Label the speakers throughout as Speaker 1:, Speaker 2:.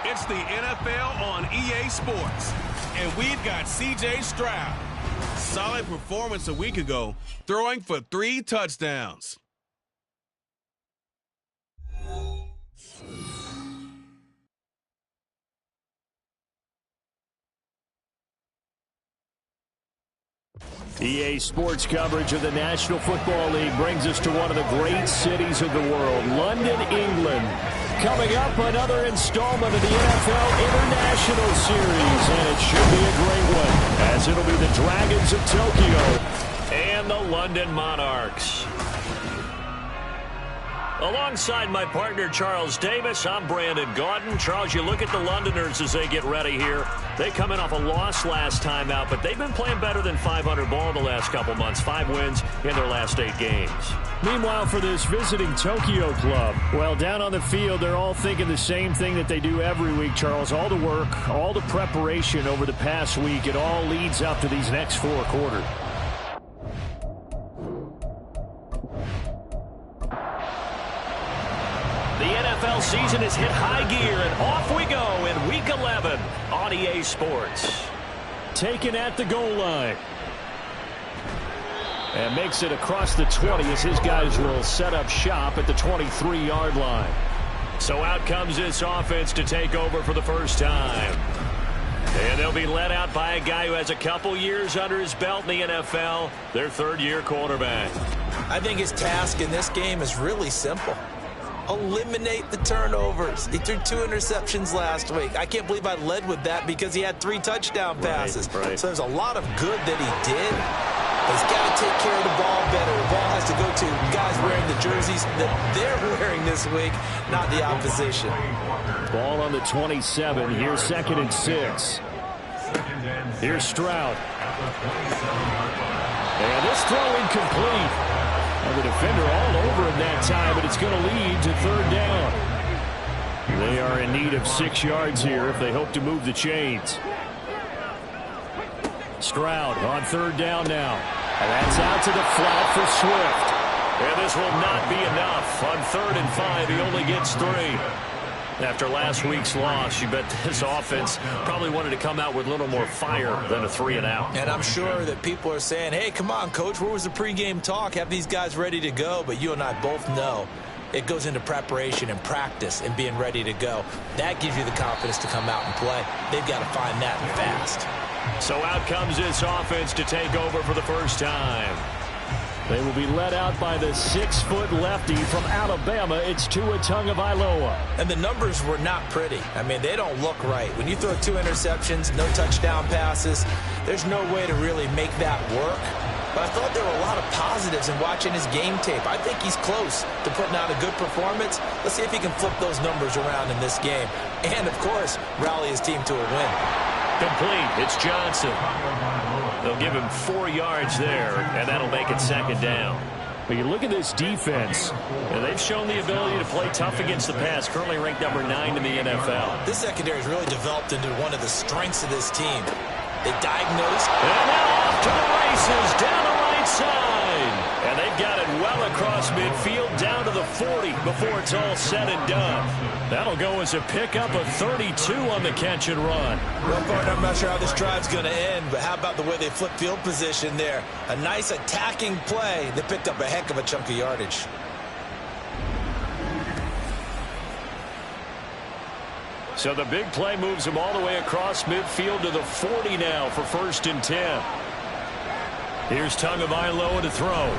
Speaker 1: It's the NFL on EA Sports, and we've got C.J. Stroud. Solid performance a week ago, throwing for 3 touchdowns.
Speaker 2: EA Sports coverage of the National Football League brings us to one of the great cities of the world, London, England. Coming up, another installment of the NFL International Series, and it should be a great one, as it'll be the Dragons of Tokyo and the London Monarchs. Alongside my partner, Charles Davis, I'm Brandon Gaudin. Charles, you look at the Londoners as they get ready here. They come in off a loss last time out, but they've been playing better than 500 ball the last couple months. 5 wins in their last 8 games. Meanwhile, for this visiting Tokyo club, well, down on the field, they're all thinking the same thing that they do every week, Charles. All the work, all the preparation over the past week, it all leads up to these next 4 quarters. The NFL season has hit high gear, and off we go in Week 11 on EA Sports. Taken at the goal line. And makes it across the 20 as his guys will set up shop at the 23-yard line. So out comes this offense to take over for the first time. And they'll be led out by a guy who has a couple years under his belt in the NFL, their 3rd-year quarterback.
Speaker 3: I think his task in this game is really simple. Eliminate the turnovers. He threw 2 interceptions last week. I can't believe I led with that because he had 3 touchdown passes.
Speaker 2: Right.
Speaker 3: So there's a lot of good that he did. He's got to take care of the ball better. The ball has to go to guys wearing the jerseys that they're wearing this week, not the opposition.
Speaker 2: Ball on the 27. Here's 2nd and 6. Here's Stroud. And this throw incomplete. And the defender all over him that time, but it's going to lead to 3rd down. They are in need of 6 yards here if they hope to move the chains. Stroud on 3rd down now. And that's out to the flat for Swift. And this will not be enough. On 3rd and 5, he only gets 3. After last week's loss, you bet this offense probably wanted to come out with a little more fire than a 3 and out.
Speaker 3: And I'm sure that people are saying, hey, come on, Coach, where was the pregame talk? Have these guys ready to go? But you and I both know it goes into preparation and practice and being ready to go. That gives you the confidence to come out and play. They've got to find that fast.
Speaker 2: So out comes this offense to take over for the first time. They will be led out by the 6-foot lefty from Alabama. It's Tua Tagovailoa.
Speaker 3: And the numbers were not pretty. I mean, they don't look right. When you throw 2 interceptions, no touchdown passes, there's no way to really make that work. But I thought there were a lot of positives in watching his game tape. I think he's close to putting out a good performance. Let's see if he can flip those numbers around in this game. And, of course, rally his team to a win.
Speaker 2: Complete. It's Johnson. They'll give him 4 yards there, and that'll make it 2nd down. But you look at this defense, and they've shown the ability to play tough against the pass, currently ranked number 9 in the NFL.
Speaker 3: This secondary has really developed into one of the strengths of this team. They diagnose.
Speaker 2: And now off to the races, down the right side. And they've got it well across midfield, down to the 40 before it's all said and done. That'll go as a pickup of 32 on the catch and run.
Speaker 3: Well, partner, I'm not sure how this drive's going to end, but how about the way they flip field position there? A nice attacking play. They picked up a heck of a chunk of yardage.
Speaker 2: So the big play moves them all the way across midfield to the 40 now for 1st and 10. Here's Tagovailoa to throw.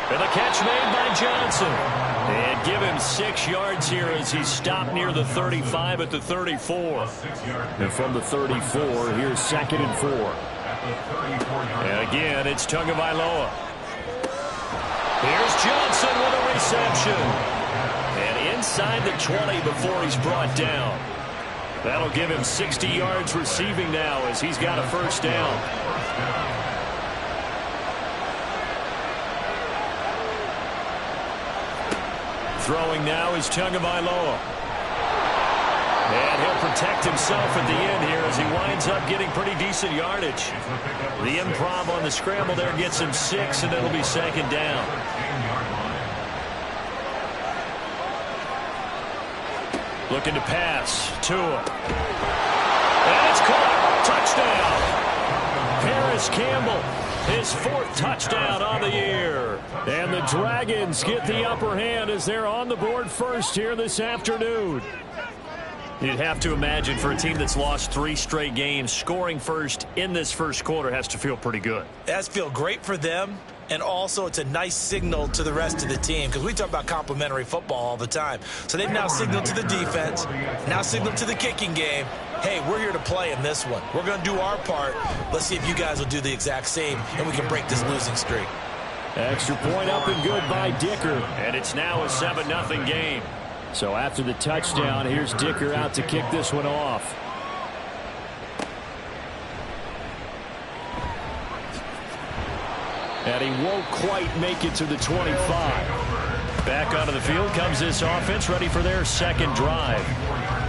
Speaker 2: And the catch made by Johnson. And give him 6 yards here as he's stopped near the 35 at the 34. And from the 34, here's 2nd and 4. And again, it's Tagovailoa. Here's Johnson with a reception. And inside the 20 before he's brought down. That'll give him 60 yards receiving now as he's got a 1st down. Throwing now is Tagovailoa. And he'll protect himself at the end here as he winds up getting pretty decent yardage. The improv on the scramble there gets him 6, and it'll be 2nd down. Looking to pass. Tua. And it's caught. Touchdown. Paris Campbell, his 4th touchdown on the year. And the Dragons get the upper hand as they're on the board first here this afternoon. You'd have to imagine for a team that's lost 3 straight games, scoring first in this first quarter has to feel pretty good.
Speaker 3: It has to feel great for them, and also it's a nice signal to the rest of the team because we talk about complimentary football all the time. So they've now signaled to the defense, now signaled to the kicking game, hey, we're here to play in this one. We're going to do our part. Let's see if you guys will do the exact same, and we can break this losing streak.
Speaker 2: Extra point up and good by Dicker. And it's now a 7-0 game. So after the touchdown, here's Dicker out to kick this one off. And he won't quite make it to the 25. Back onto the field comes this offense, ready for their second drive.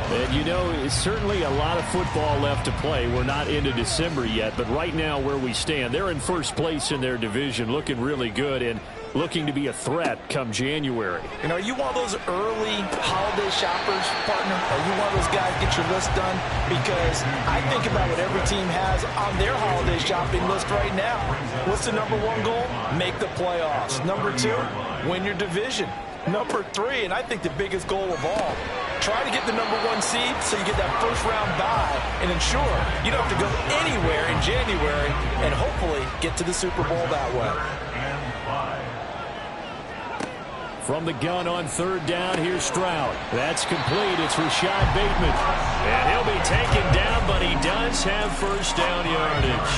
Speaker 2: And, you know, it's certainly a lot of football left to play. We're not into December yet, but right now where we stand, they're in first place in their division, looking really good and looking to be a threat come January.
Speaker 3: You know, are you one of those early holiday shoppers, partner? Are you one of those guys get your list done? Because I think about what every team has on their holiday shopping list right now. What's the #1 goal? Make the playoffs. #2, win your division. #3, and I think the biggest goal of all, try to get the #1 seed so you get that first-round bye and ensure you don't have to go anywhere in January and hopefully get to the Super Bowl that way.
Speaker 2: From the gun on 3rd down, here's Stroud. That's complete. It's Rashad Bateman. And he'll be taken down, but he does have first down yardage.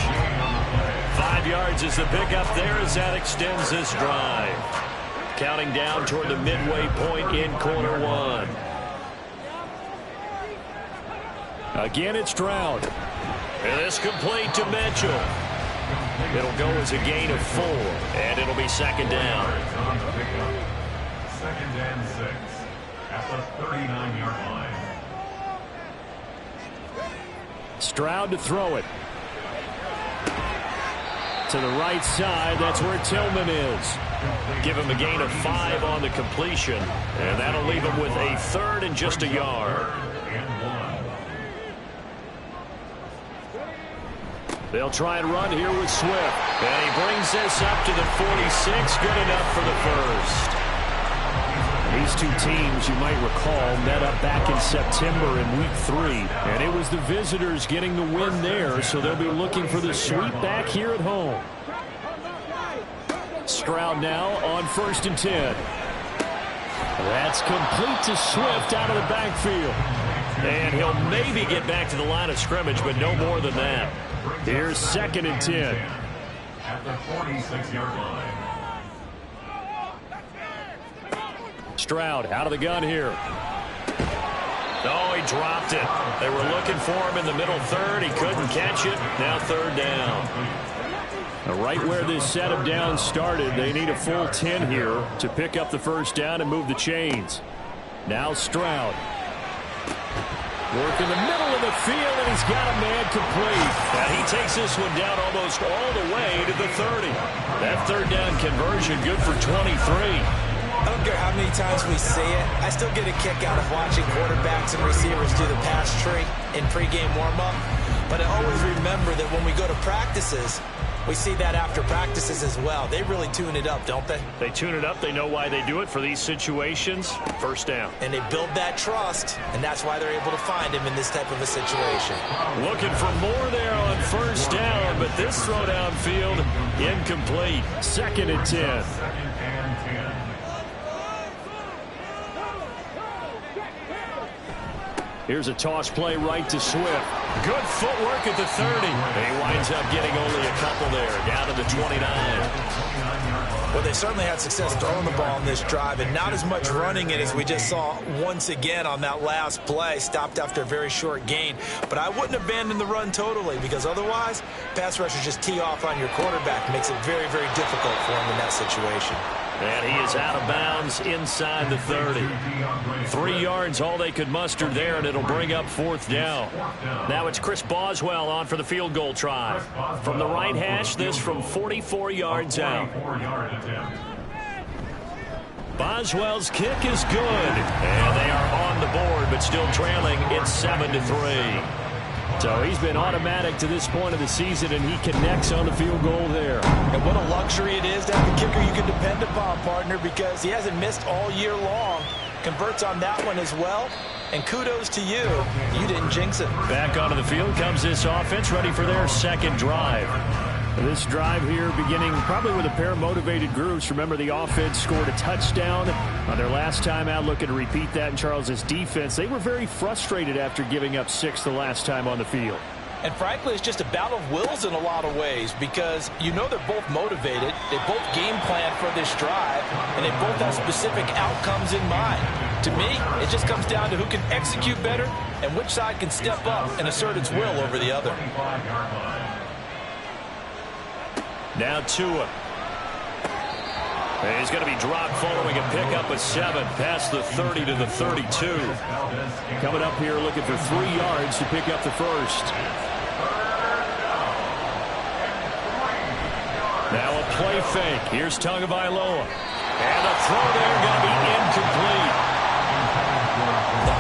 Speaker 2: 5 yards is the pickup there as that extends this drive. Counting down toward the midway point in quarter 1. Again, it's Stroud. And this complete to Mitchell. It'll go as a gain of 4, and it'll be second down.
Speaker 4: 2nd and 6 at the 39-yard line.
Speaker 2: Stroud to throw it. To the right side, that's where Tillman is. Give him a gain of 5 on the completion, and that'll leave him with a 3rd and just a yard. They'll try and run here with Swift. And he brings this up to the 46. Good enough for the first. These two teams, you might recall, met up back in September in Week 3. And it was the visitors getting the win there, so they'll be looking for the sweep back here at home. Stroud now on 1st and 10. That's complete to Swift out of the backfield. And he'll maybe get back to the line of scrimmage, but no more than that. Here's 2nd and 10.
Speaker 4: At the 46-yard line.
Speaker 2: Stroud out of the gun here. Oh, he dropped it. They were looking for him in the middle 3rd. He couldn't catch it. Now 3rd down. Right where this set of downs started, they need a full 10 here to pick up the first down and move the chains. Now Stroud. Work in the middle of the field, and he's got a man complete. And he takes this one down almost all the way to the 30. That 3rd down conversion good for 23.
Speaker 3: I don't care how many times we see it. I still get a kick out of watching quarterbacks and receivers do the pass tree in pregame warm-up. But I always remember that when we go to practices, we see that after practices as well. They really tune it up, don't they?
Speaker 2: They tune it up. They know why they do it for these situations. First down.
Speaker 3: And they build that trust, and that's why they're able to find him in this type of a situation.
Speaker 2: Looking for more there on first down, but this throw downfield incomplete. 2nd and 10. Here's a toss play right to Swift. Good footwork at the 30. And he winds up getting only a couple there, down to the 29.
Speaker 3: Well, they certainly had success throwing the ball in this drive, and not as much running it as we just saw once again on that last play. Stopped after a very short gain. But I wouldn't abandon the run totally, because otherwise, pass rushers just tee off on your quarterback. Makes it very, very difficult for him in that situation.
Speaker 2: And he is out of bounds inside the 30. 3 yards, all they could muster there, and it'll bring up 4th down. Now it's Chris Boswell on for the field goal try. From the right hash, this from 44 yards out. Boswell's kick is good. And they are on the board, but still trailing. It's 7-3. So he's been automatic to this point of the season, and he connects on the field goal there.
Speaker 3: And what a luxury it is to have a kicker you can depend upon, partner, because he hasn't missed all year long. Converts on that one as well. And kudos to you. You didn't jinx it.
Speaker 2: Back onto the field comes this offense, ready for their second drive. This drive here beginning probably with a pair of motivated groups. Remember, the offense scored a touchdown on their last time out, looking to repeat that in Charles's defense. They were very frustrated after giving up 6 the last time on the field.
Speaker 3: And frankly, it's just a battle of wills in a lot of ways, because you know they're both motivated, they both game plan for this drive, and they both have specific outcomes in mind. To me, it just comes down to who can execute better and which side can step up and assert its will over the other.
Speaker 2: Now Tua. He's going to be dropped following a pickup of 7 past the 30 to the 32. Coming up here looking for 3 yards to pick up the first. Now a play fake. Here's Tagovailoa. And the throw there going to be incomplete.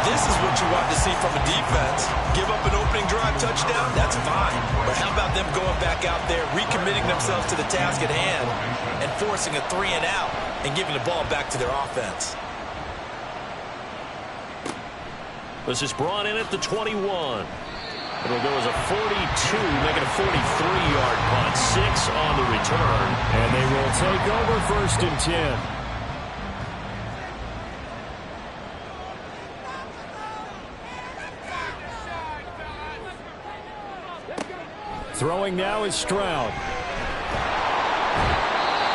Speaker 3: This is what you want to see from a defense. Give up an opening drive touchdown, that's fine. But how about them going back out there, recommitting themselves to the task at hand, and forcing a 3 and out, and giving the ball back to their offense.
Speaker 2: This is brought in at the 21. It'll go as a 42, making a 43-yard punt. 6 on the return. And they will take over 1st and 10. Throwing now is Stroud.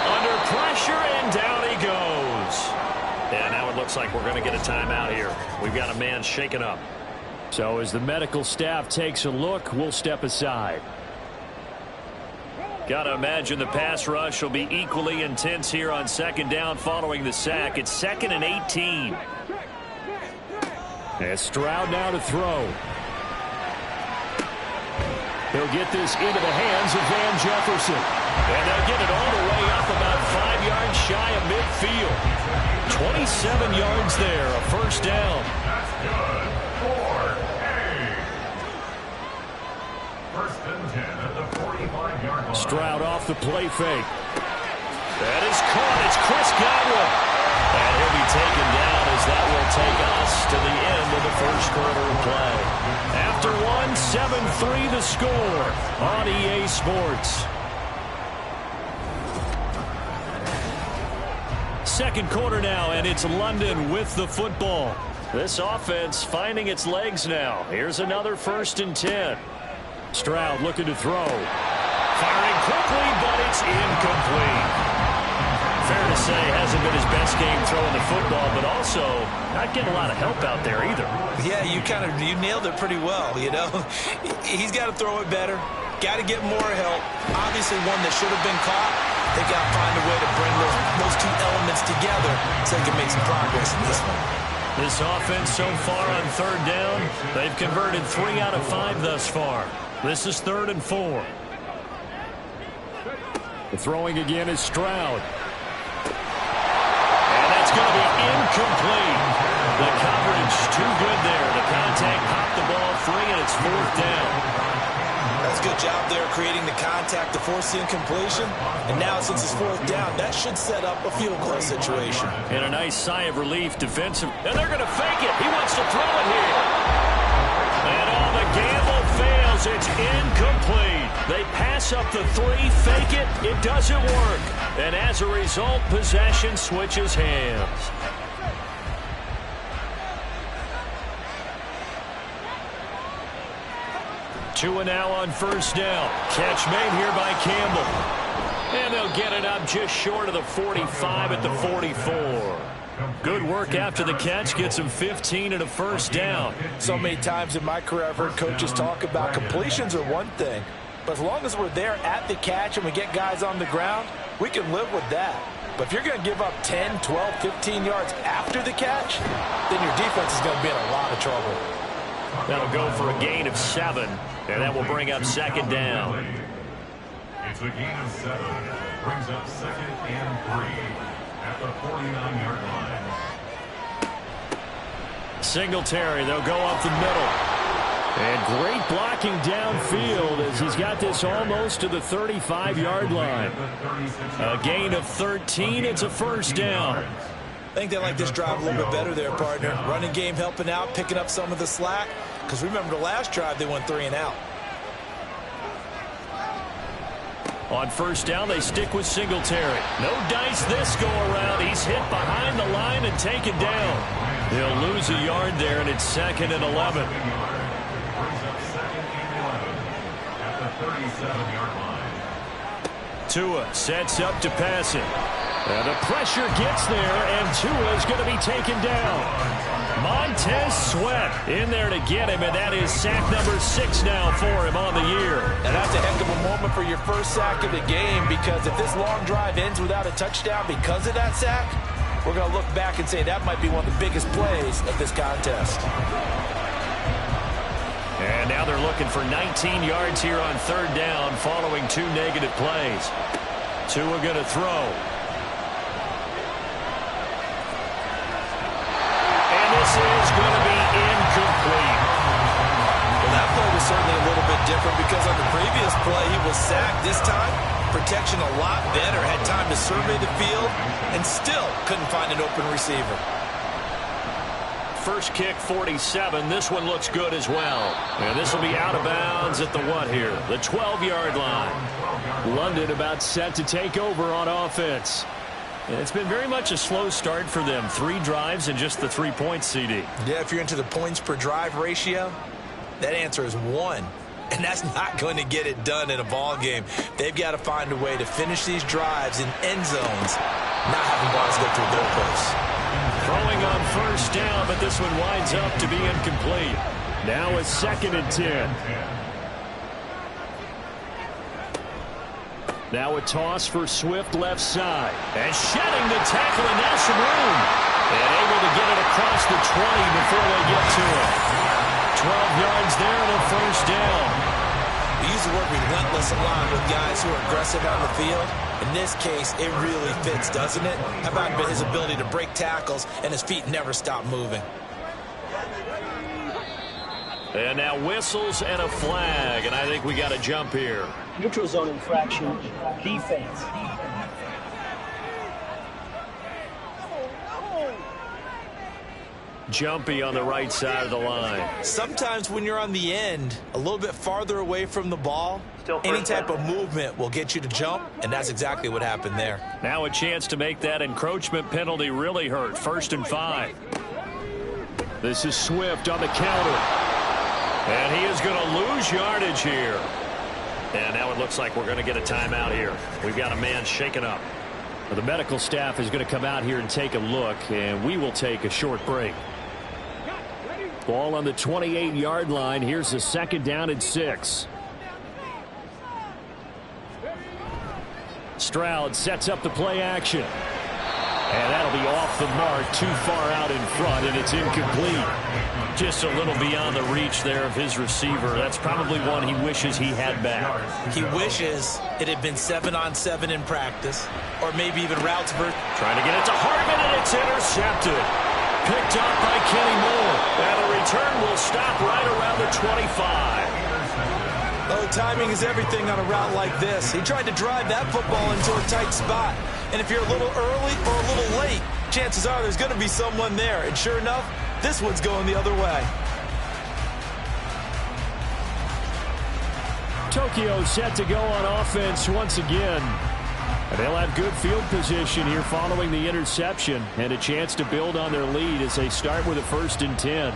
Speaker 2: Under pressure, and down he goes. Yeah, now it looks like we're going to get a timeout here. We've got a man shaken up. So as the medical staff takes a look, we'll step aside. Got to imagine the pass rush will be equally intense here on 2nd down following the sack. It's 2nd and 18. And Stroud now to throw. He'll get this into the hands of Van Jefferson. And they'll get it all the way up about 5 yards shy of midfield. 27 yards there, a 1st down.
Speaker 4: That's good. 4-8. 1st and 10 at the 45-yard line.
Speaker 2: Stroud off the play fake. That is caught. It's Chris Godwin. And he'll be taken down as that will take us to the end of the 1st quarter of play. After 7-3 the score on EA Sports. 2nd quarter now, and it's London with the football. This offense finding its legs now. Here's another 1st and 10. Stroud looking to throw. Firing quickly, but it's incomplete. Fair to say, hasn't been his best game throwing the football, but also not getting a lot of help out there either.
Speaker 3: Yeah, you nailed it pretty well, you know. He's got to throw it better. Got to get more help. Obviously one that should have been caught. They got to find a way to bring those 2 elements together so they can make some progress in this one.
Speaker 2: This offense so far on 3rd down, they've converted 3 out of 5 thus far. This is 3rd and 4. The throwing again is Stroud. It's going to be incomplete. The coverage too good there. The contact popped the ball free, and it's 4th down.
Speaker 3: That's a good job there creating the contact to force the incompletion. And now since it's 4th down, that should set up a field goal situation.
Speaker 2: And a nice sigh of relief defensive. And they're going to fake it. He wants to throw it here. And the gamble fails. It's incomplete. They pass up the 3, fake it. It doesn't work. And as a result, possession switches hands. Tua now on 1st down. Catch made here by Campbell. And they'll get it up just short of the 45 at the 44. Good work after the catch. Gets him 15 and a 1st down.
Speaker 3: So many times in my career I've heard coaches talk about completions are one thing. But as long as we're there at the catch and we get guys on the ground, we can live with that. But if you're going to give up 10, 12, 15 yards after the catch, then your defense is going to be in a lot of trouble.
Speaker 2: That'll go for a gain of 7, and that will bring up 2nd down.
Speaker 4: It's a gain of 7. Brings up 2nd and 3 at the 49-yard line.
Speaker 2: Singletary, they'll go up the middle. And great blocking downfield as he's got this almost to the 35-yard line. A gain of 13. It's a first down.
Speaker 3: I think they like this drive a little bit better there, partner. Running game helping out, picking up some of the slack. Because remember the last drive, they went 3 and out.
Speaker 2: On first down, they stick with Singletary. No dice this go-around. He's hit behind the line and taken down. They'll lose a yard there, and it's 2nd and 11. Tua sets up to pass it. And the pressure gets there, and Tua is going to be taken down. Montez Sweat in there to get him, and that is sack number 6 now for him on the year.
Speaker 3: And that's a heck of a moment for your first sack of the game, because if this long drive ends without a touchdown because of that sack, we're going to look back and say that might be one of the biggest plays of this contest.
Speaker 2: And now they're looking for 19 yards here on 3rd down following 2 negative plays. Tua going to throw. And this is going to be incomplete.
Speaker 3: Well, that play was certainly a little bit different because on the previous play he was sacked. This time, protection a lot better. Had time to survey the field and still couldn't find an open receiver.
Speaker 2: First kick, 47. This one looks good as well. And this will be out of bounds at the what here? The 12-yard line. London about set to take over on offense. And it's been very much a slow start for them. 3 drives and just the 3 points, CD.
Speaker 3: Yeah, if you're into the points per drive ratio, that answer is 1. And that's not going to get it done in a ball game. They've got to find a way to finish these drives in end zones, not having balls go through goalposts.
Speaker 2: Throwing on first down, but this one winds up to be incomplete. Now it's 2nd and 10. Now a toss for Swift left side. And shedding the tackle, and now some room. And able to get it across the 20 before they get to it. 12 yards there and a first down.
Speaker 3: We use the word relentless a lot with guys who are aggressive on the field. In this case, it really fits, doesn't it? How about his ability to break tackles and his feet never stop moving?
Speaker 2: And now whistles and a flag, and I think we got a jump here.
Speaker 5: Neutral zone infraction, defense.
Speaker 2: Jumpy on the right side of the line.
Speaker 3: Sometimes when you're on the end, a little bit farther away from the ball, any type of movement will get you to jump, and that's exactly what happened there.
Speaker 2: Now a chance to make that encroachment penalty really hurt. 1st and 5. This is Swift on the counter. And he is going to lose yardage here. And now it looks like we're going to get a timeout here. We've got a man shaken up. Well, the medical staff is going to come out here and take a look, and we will take a short break. Ball on the 28-yard line. Here's the 2nd down and 6. Stroud sets up the play action. And that'll be off the mark, too far out in front, and it's incomplete. Just a little beyond the reach there of his receiver. That's probably one he wishes he had back.
Speaker 3: He wishes it had been 7-on-7 in practice, or maybe even routes versus.
Speaker 2: Trying to get it to Hartman, and it's intercepted. Picked up by Kenny Moore. And the return will stop right around the 25.
Speaker 3: Oh, timing is everything on a route like this. He tried to drive that football into a tight spot. And if you're a little early or a little late, chances are there's going to be someone there. And sure enough, this one's going the other way.
Speaker 2: Tokyo set to go on offense once again. And they'll have good field position here following the interception and a chance to build on their lead as they start with a 1st and 10.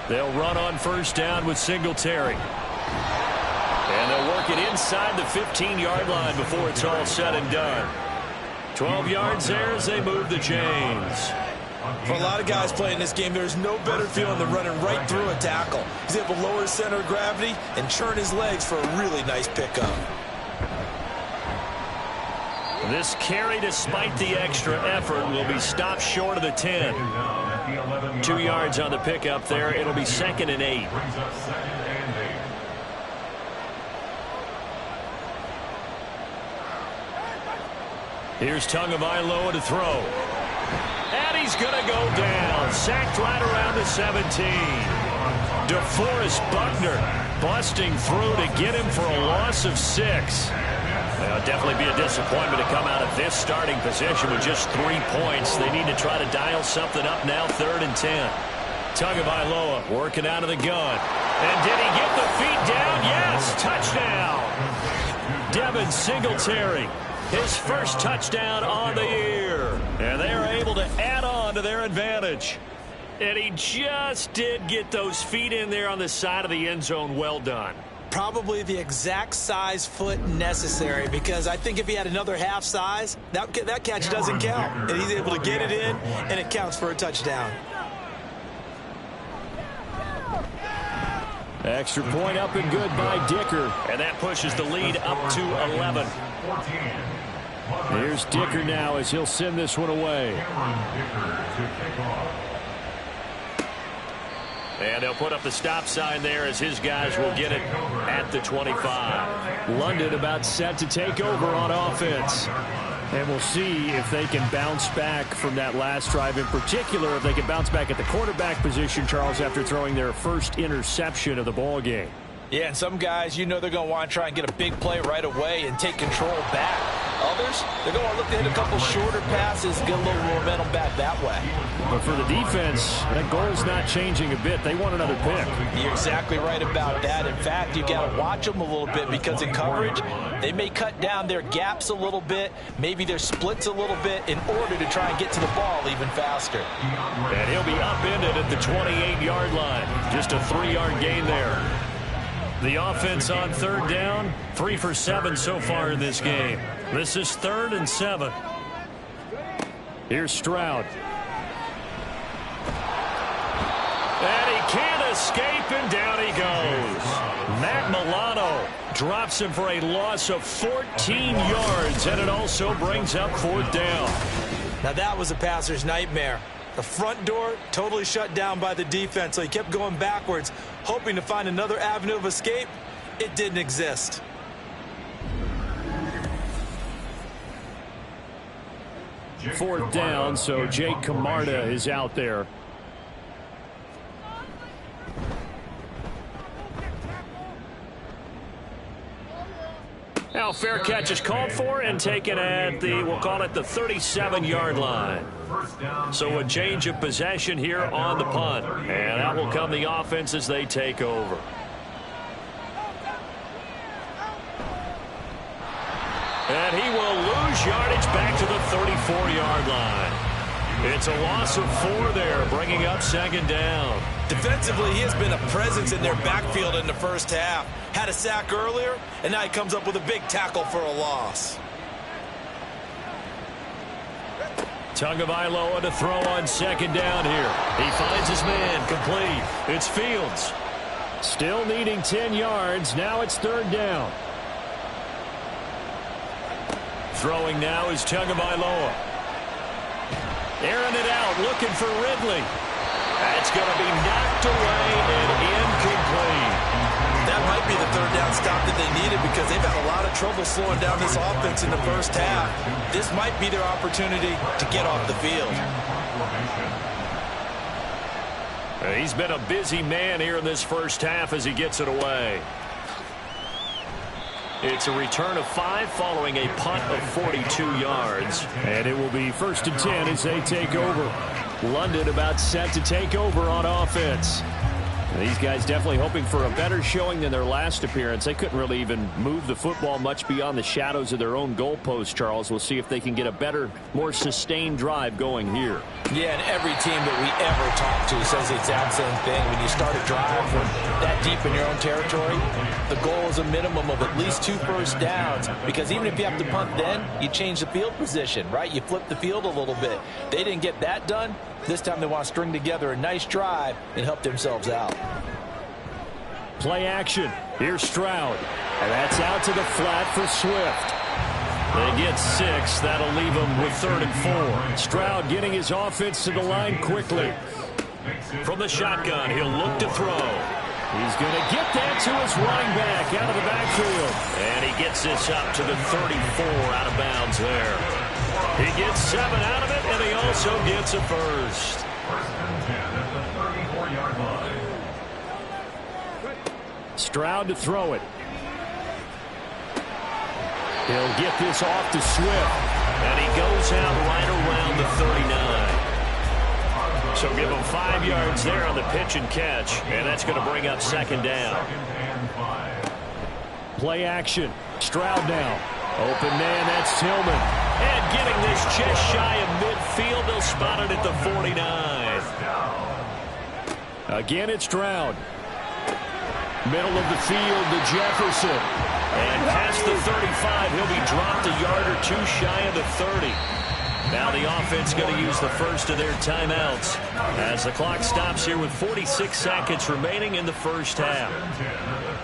Speaker 2: They'll run on first down with Singletary. And they'll work it inside the 15-yard line before it's all said and done. 12 yards there as they move the chains.
Speaker 3: For a lot of guys playing this game, there's no better feeling than running right through a tackle. He's able to lower his center of gravity and churn his legs for a really nice pickup.
Speaker 2: This carry, despite the extra effort, will be stopped short of the 10. 2 yards on the pickup there. It'll be 2nd and 8. Here's Tagovailoa to throw. And he's going to go down. Sacked right around the 17. DeForest Buckner busting through to get him for a loss of 6. It'll definitely be a disappointment to come out of this starting position with just 3 points. They need to try to dial something up now, 3rd and 10. Tagovailoa working out of the gun. And did he get the feet down? Yes, touchdown. Devin Singletary, his first touchdown on the year. And they are able to add on to their advantage. And he just did get those feet in there on the side of the end zone. Well done.
Speaker 3: Probably the exact size foot necessary, because I think if he had another half size, that catch doesn't count. And he's able to get it in, and it counts for a touchdown.
Speaker 2: Extra point up and good by Dicker. And that pushes the lead up to 11. Here's Dicker now as he'll send this one away. And they'll put up the stop sign there as his guys will get it at the 25. London about set to take over on offense. And we'll see if they can bounce back from that last drive. In particular, if they can bounce back at the quarterback position, Charles, after throwing their first interception of the ball game.
Speaker 3: Yeah, and some guys, you know they're going to want to try and get a big play right away and take control back. Others, they're going to look to hit a couple shorter passes, get a little momentum back that way.
Speaker 2: But for the defense, that goal's not changing a bit. They want another pick.
Speaker 3: You're exactly right about that. In fact, you got to watch them a little bit, because in coverage, they may cut down their gaps a little bit, maybe their splits a little bit, in order to try and get to the ball even faster.
Speaker 2: And he'll be upended at the 28-yard line. Just a 3-yard gain there. The offense on 3rd down, 3 for 7 so far in this game. This is 3rd and 7. Here's Stroud. And he can't escape, and down he goes. Matt Milano drops him for a loss of 14 yards, and it also brings up 4th down.
Speaker 3: Now that was a passer's nightmare. The front door totally shut down by the defense, so he kept going backwards, hoping to find another avenue of escape. It didn't exist.
Speaker 2: Fourth down, so Jake Camarda is out there. Now fair catch is called for and taken at the, we'll call it the 37-yard line. So a change of possession here on the punt. And that will come the offense as they take over. And he will lose yardage back to the 34-yard line. It's a loss of 4 there, bringing up 2nd down.
Speaker 3: Defensively, he has been a presence in their backfield in the first half. Had a sack earlier, and now he comes up with a big tackle for a loss.
Speaker 2: Tagovailoa to throw on 2nd down here. He finds his man, complete. It's Fields. Still needing 10 yards. Now it's 3rd down. Throwing now is Tagovailoa. Airing it out, looking for Ridley. That's going to be knocked away and incomplete.
Speaker 3: That might be the 3rd down stop that they needed, because they've had a lot of trouble slowing down this offense in the first half. This might be their opportunity to get off the field.
Speaker 2: He's been a busy man here in this first half as he gets it away. It's a return of 5 following a punt of 42 yards. And it will be 1st and 10 as they take over. London about set to take over on offense. These guys definitely hoping for a better showing than their last appearance. They couldn't really even move the football much beyond the shadows of their own goalpost, Charles. We'll see if they can get a better, more sustained drive going here.
Speaker 3: Yeah, and every team that we ever talk to says the exact same thing. When you start a drive from that deep in your own territory, the goal is a minimum of at least 2 first downs, because even if you have to punt then, you change the field position, right? You flip the field a little bit. They didn't get that done. This time they want to string together a nice drive and help themselves out.
Speaker 2: Play action. Here's Stroud. And that's out to the flat for Swift. They get 6. That'll leave them with 3rd and 4. Stroud getting his offense to the line quickly. From the shotgun, he'll look to throw. He's going to get that to his running back out of the backfield. And he gets this up to the 34 out of bounds there. He gets 7 out of it, and he also gets a first.
Speaker 4: First and 10 at the 34-yard line.
Speaker 2: Stroud to throw it. He'll get this off to Swift. And he goes out right around the 39. So give him 5 yards there on the pitch and catch. And that's going to bring up second down. Play action. Stroud now. Open man, that's Tillman. And getting this just shy of midfield. They'll spot it at the 49. Again, it's Stroud. Middle of the field to Jefferson. And past the 35, he'll be dropped a yard or two shy of the 30. Now the offense going to use the first of their timeouts as the clock stops here with 46 seconds remaining in the first half.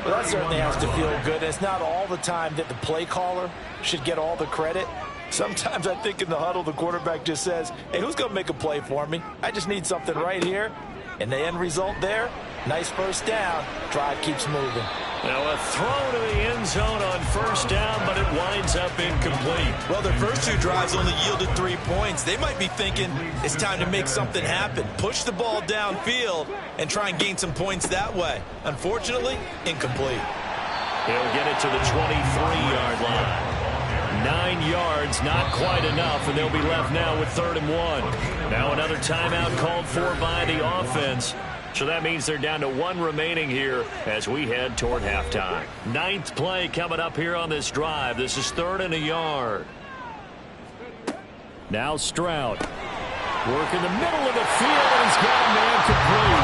Speaker 3: Well, that certainly has to feel good. It's not all the time that the play caller should get all the credit. Sometimes I think in the huddle, the quarterback just says, hey, who's going to make a play for me? I just need something right here. And the end result there, nice first down. Drive keeps moving.
Speaker 2: Now a throw to the end zone on first down, but it winds up incomplete.
Speaker 3: Well, their first 2 drives only yielded 3 points. They might be thinking it's time to make something happen. Push the ball downfield and try and gain some points that way. Unfortunately, incomplete.
Speaker 2: He'll get it to the 23-yard line. 9 yards, not quite enough, and they'll be left now with 3rd and 1. Now another timeout called for by the offense. So that means they're down to 1 remaining here as we head toward halftime. 9th play coming up here on this drive. This is 3rd and a yard. Now Stroud. Work in the middle of the field, and he's got a man complete.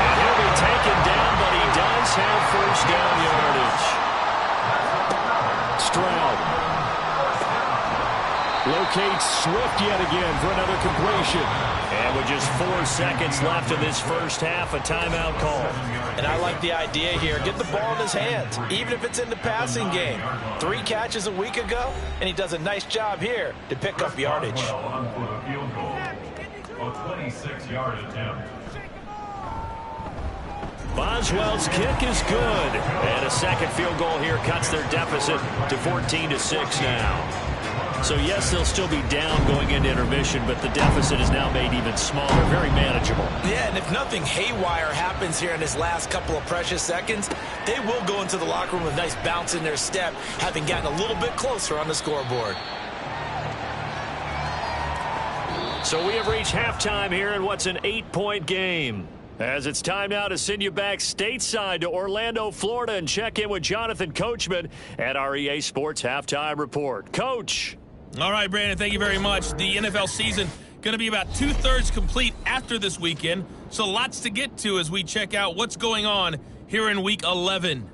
Speaker 2: And he'll be taken down, but he does have first down yardage. Stroud locates Swift yet again for another completion. And with just 4 seconds left in this first half, a timeout call.
Speaker 3: And I like the idea here. Get the ball in his hands, even if it's in the passing game. 3 catches a week ago, and he does a nice job here to pick up yardage.
Speaker 4: A 26-yard attempt.
Speaker 2: Boswell's kick is good. And a second field goal here cuts their deficit to 14-6 now. So, yes, they'll still be down going into intermission, but the deficit is now made even smaller, very manageable.
Speaker 3: Yeah, and if nothing haywire happens here in this last couple of precious seconds, they will go into the locker room with a nice bounce in their step, having gotten a little bit closer on the scoreboard.
Speaker 2: So we have reached halftime here in what's an 8-point game. As it's time now to send you back stateside to Orlando, Florida, and check in with Jonathan Coachman at our EA Sports Halftime Report. Coach.
Speaker 6: All right, Brandon, thank you very much. The NFL season going to be about 2/3 complete after this weekend, so lots to get to as we check out what's going on here in Week 11.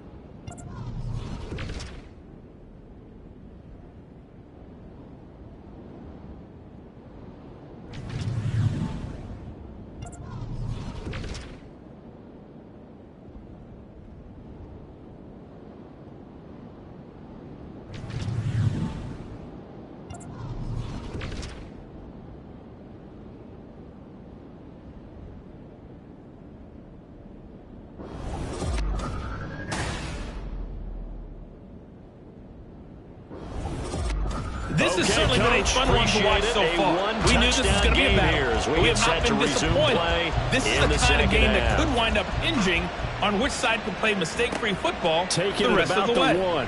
Speaker 6: This has certainly been a fun one to watch so far. We knew this was going to be a battle. We have not been disappointed. This is the kind of game that could wind up hinging on which side can play mistake-free football the rest of the way.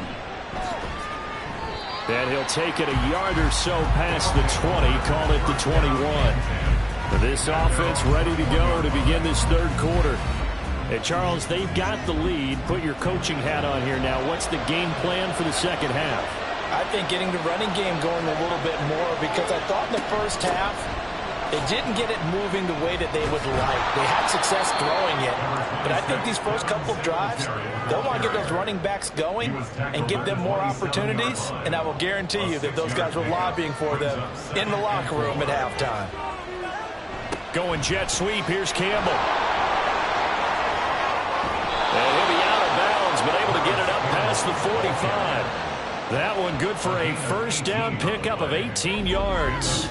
Speaker 2: And he'll take it a yard or so past the 20, call it the 21. This offense ready to go to begin this 3rd quarter. And Charles, they've got the lead. Put your coaching hat on here now. What's the game plan for the second half?
Speaker 3: I think getting the running game going a little bit more, because I thought in the first half they didn't get it moving the way that they would like. They had success throwing it, but I think these first couple of drives, they'll want to get those running backs going and give them more opportunities, and I will guarantee you that those guys were lobbying for them in the locker room at halftime.
Speaker 2: Going jet sweep, here's Campbell. And he'll be out of bounds, but able to get it up past the 45. That one good for a first down pickup of 18 yards.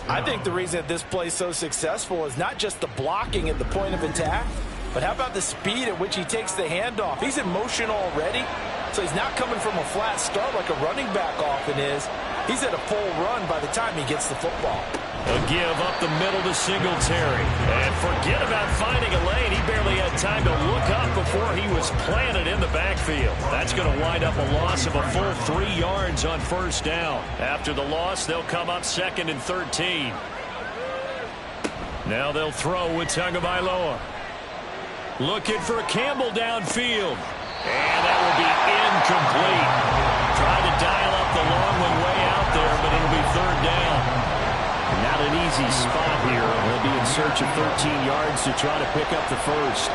Speaker 3: I think the reason that this play is so successful is not just the blocking at the point of attack, But how about the speed at which he takes the handoff? He's in motion already, so he's not coming from a flat start like a running back often is. He's at a full run by the time he gets the football.
Speaker 2: A give up the middle to Singletary. And forget about finding a lane. He barely had time to look up before he was planted in the backfield. That's going to wind up a loss of a full 3 yards on first down. After the loss, they'll come up 2nd and 13. Now they'll throw with Tagovailoa. Looking for Campbell downfield. And that will be incomplete. Trying to dial up the long one way out there, but it'll be 3rd down. Not an easy spot here. They'll be in search of 13 yards to try to pick up the first.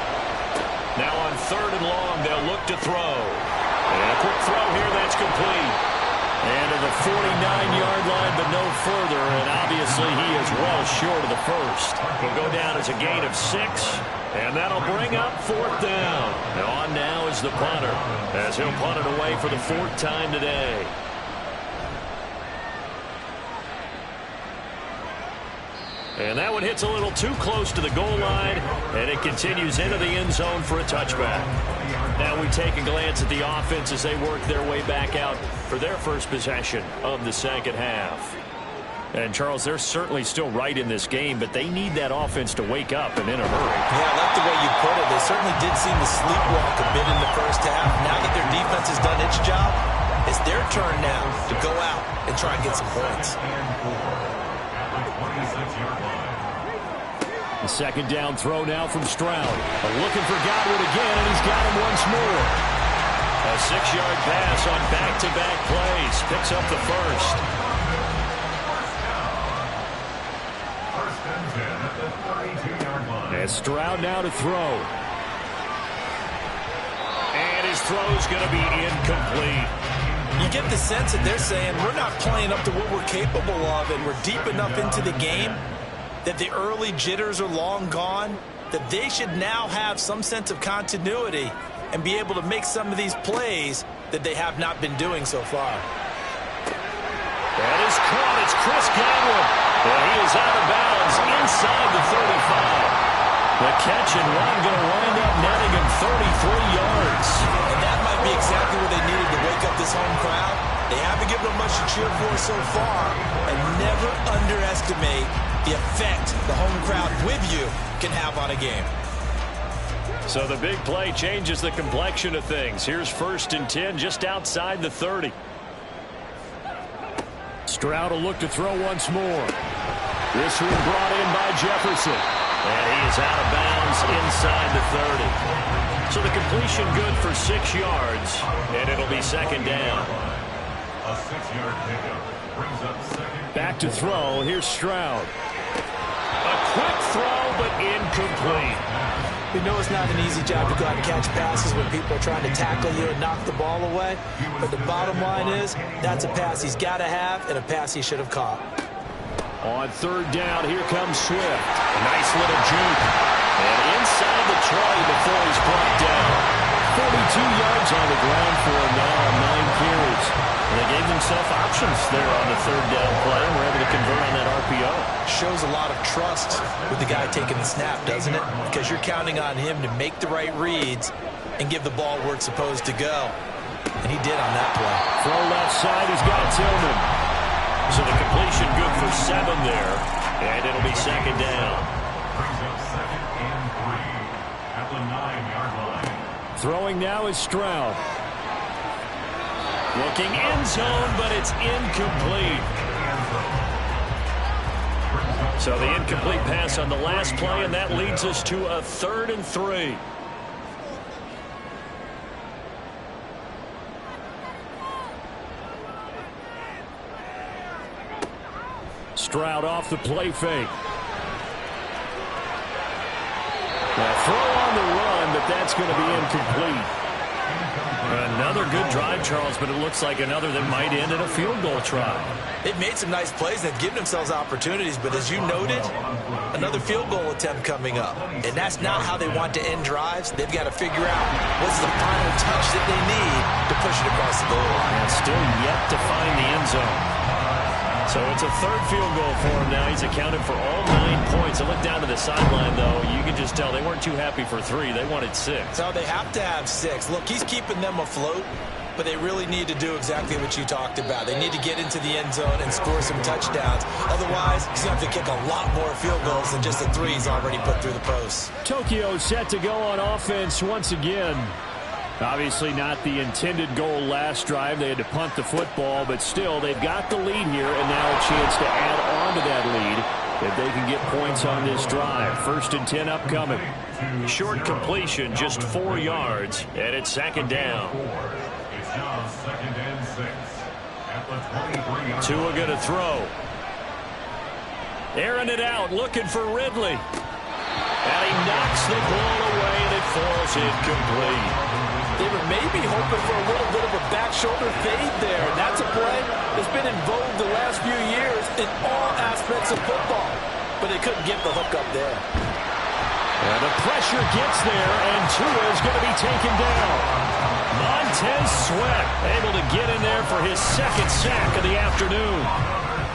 Speaker 2: Now on 3rd and long, they'll look to throw. And a quick throw here that's complete. And to the 49-yard line, but no further. And obviously he is well short of the first. Will go down as a gain of 6. And that'll bring up 4th down. And on now is the punter, as he'll punt it away for the 4th time today. And that one hits a little too close to the goal line, and it continues into the end zone for a touchback. Now we take a glance at the offense as they work their way back out for their first possession of the second half. And, Charles, they're certainly still right in this game, but they need that offense to wake up and in a hurry.
Speaker 3: Yeah, I like the way you put it. They certainly did seem to sleepwalk a bit in the first half. Now that their defense has done its job, it's their turn now to go out and try and get some points.
Speaker 2: The second down throw now from Stroud. Looking for Godwin again, and he's got him once more. A 6-yard pass on back-to-back plays. Picks up the first. And Stroud now to throw. And his throw's going to be incomplete.
Speaker 3: You get the sense that they're saying we're not playing up to what we're capable of, and we're deep enough into the game that the early jitters are long gone, that they should now have some sense of continuity and be able to make some of these plays that they have not been doing so far.
Speaker 2: That is caught. It's Chris Godwin. And he is out of bounds inside the 35. The catch and run going to wind up netting him 33 yards.
Speaker 3: And that might be exactly what they needed to wake up this home crowd. They haven't given them much to cheer for so far. And never underestimate the effect the home crowd with you can have on a game.
Speaker 2: So the big play changes the complexion of things. Here's 1st and 10 just outside the 30. Stroud will look to throw once more. This one brought in by Jefferson. And he is out of bounds inside the 30. So the completion good for 6 yards. And it'll be 2nd down.
Speaker 4: A 6-yard pickup brings up 2nd.
Speaker 2: Back to throw. Here's Stroud. A quick throw, but incomplete.
Speaker 3: We know it's not an easy job to go out and catch passes when people are trying to tackle you and knock the ball away. But the bottom line is that's a pass he's got to have and a pass he should have caught.
Speaker 2: On 3rd down, here comes Swift. Nice little juke. And inside the 20 before he's brought down. 42 yards on the ground for him now on 9 carries. And they gave themselves options there on the 3rd down play and were able to convert on that RPO.
Speaker 3: Shows a lot of trust with the guy taking the snap, doesn't it? Because you're counting on him to make the right reads and give the ball where it's supposed to go. And he did on that play.
Speaker 2: Throw left side, he's got Tillman. So the completion good for 7 there. And it'll be 2nd down.
Speaker 4: Brings up 2nd and 3 at the 9-yard line.
Speaker 2: Throwing now is Stroud. Looking end zone, but it's incomplete. So the incomplete pass on the last play, and that leads us to a 3rd and 3. Stroud off the play fake. Now throw on the run, but that's going to be incomplete. Another good drive, Charles, but it looks like another that might end in a field goal try.
Speaker 3: They've made some nice plays. They've given themselves opportunities, but as you noted, another field goal attempt coming up. And that's not how they want to end drives. They've got to figure out what's the final touch that they need to push it across the goal line.
Speaker 2: And still yet to find the end zone. So it's a third field goal for him now. He's accounted for all 9 points. I look down to the sideline, though. You can just tell they weren't too happy for 3. They wanted 6.
Speaker 3: So they have to have 6. Look, he's keeping them afloat, but they really need to do exactly what you talked about. They need to get into the end zone and score some touchdowns. Otherwise, he's going to have to kick a lot more field goals than just the 3 he's already put through the post.
Speaker 2: Tokyo set to go on offense once again. Obviously not the intended goal last drive. They had to punt the football, but still, they've got the lead here, and now a chance to add on to that lead if they can get points on this drive. 1st and 10 upcoming. Short completion, just 4 yards, and it's 2nd down.
Speaker 4: It's now 2nd and 6 at the 23-yard
Speaker 2: Tua
Speaker 4: line.
Speaker 2: going to throw. Airing it out, looking for Ridley. And he knocks the ball away, and it falls incomplete.
Speaker 3: They were maybe hoping for a little bit of a back shoulder fade there. And that's a play that's been in vogue the last few years in all aspects of football. But they couldn't get the hook up there.
Speaker 2: And the pressure gets there, and Tua is going to be taken down. Montez Sweat able to get in there for his 2nd sack of the afternoon.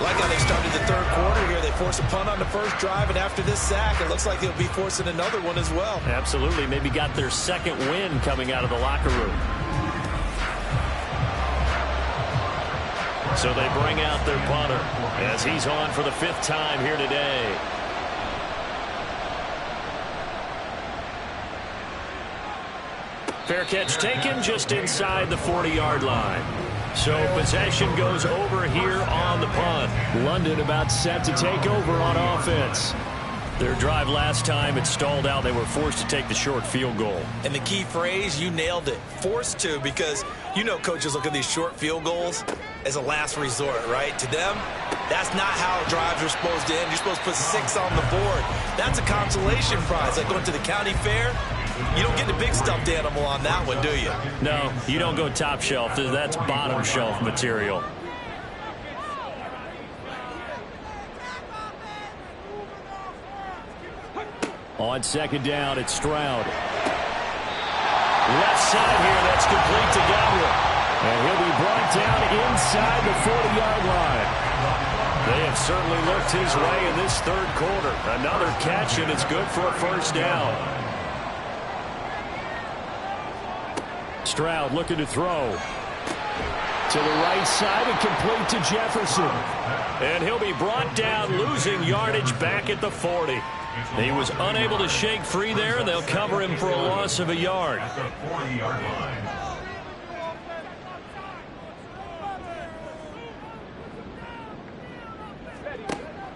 Speaker 3: Like how they started the 3rd quarter here. They forced a punt on the first drive, and after this sack, it looks like they'll be forcing another one as well.
Speaker 2: Absolutely. Maybe got their 2nd win coming out of the locker room. So they bring out their punter as he's on for the 5th time here today. Fair catch taken just inside the 40-yard line. So possession goes over here on the punt. London about set to take over on offense. Their drive last time, it stalled out. They were forced to take the short field goal.
Speaker 3: And the key phrase, you nailed it. Forced to, because you know coaches look at these short field goals as a last resort, right? To them, that's not how drives are supposed to end. You're supposed to put 6 on the board. That's a consolation prize. Like going to the county fair, you don't get the big stuffed animal on that one, do you?
Speaker 2: No, you don't go top shelf. That's bottom shelf material. On 2nd down, it's Stroud. Left side here, that's complete to Godwin. And he'll be brought down inside the 40-yard line. They have certainly looked his way in this 3rd quarter. Another catch, and it's good for a 1st down. Stroud looking to throw. To the right side and complete to Jefferson. And he'll be brought down, losing yardage back at the 40. He was unable to shake free there, and they'll cover him for a loss of a yard.
Speaker 4: At the 40-yard line.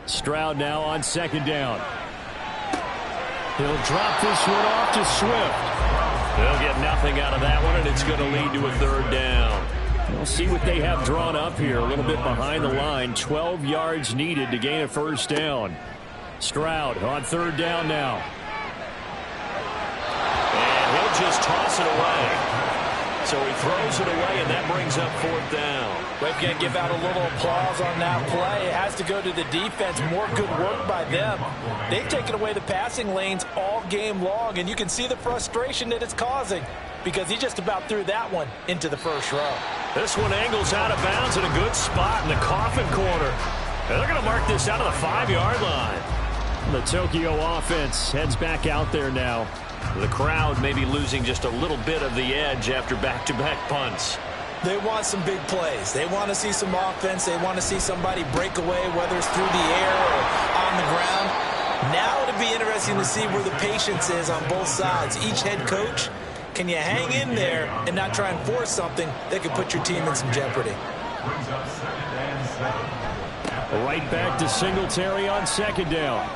Speaker 2: Stroud now on 2nd down. He'll drop this one off to Swift. They'll get nothing out of that one, and it's going to lead to a 3rd down. We'll see what they have drawn up here. A little bit behind the line. 12 yards needed to gain a 1st down. Stroud on 3rd down now. And he'll just toss it away. So he throws it away, and that brings up 4th down.
Speaker 3: We've got to give out a little applause on that play. It has to go to the defense. More good work by them. They've taken away the passing lanes all game long, and you can see the frustration that it's causing because he just about threw that one into the 1st row.
Speaker 2: This one angles out of bounds in a good spot in the coffin corner. And they're going to mark this out of the 5-yard line. The Tokyo offense heads back out there now. The crowd may be losing just a little bit of the edge after back-to-back punts.
Speaker 3: They want some big plays. They want to see some offense. They want to see somebody break away, whether it's through the air or on the ground. Now it'll be interesting to see where the patience is on both sides. Each head coach, can you hang in there and not try and force something that could put your team in some jeopardy?
Speaker 4: Brings up 2nd and 7.
Speaker 2: Right back to Singletary on 2nd down.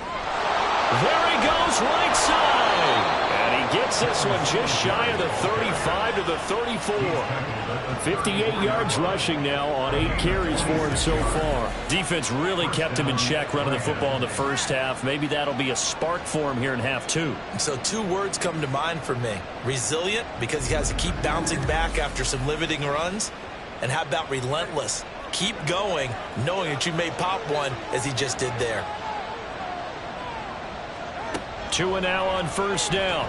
Speaker 2: There he goes, right side. And he gets this one just shy of the 35 to the 34. 58 yards rushing now on 8 carries for him so far. Defense really kept him in check running the football in the 1st half. Maybe that'll be a spark for him here in half 2.
Speaker 3: So 2 words come to mind for me. Resilient, because he has to keep bouncing back after some limiting runs. And how about relentless? Keep going, knowing that you may pop one as he just did there.
Speaker 2: Tua now on 1st down.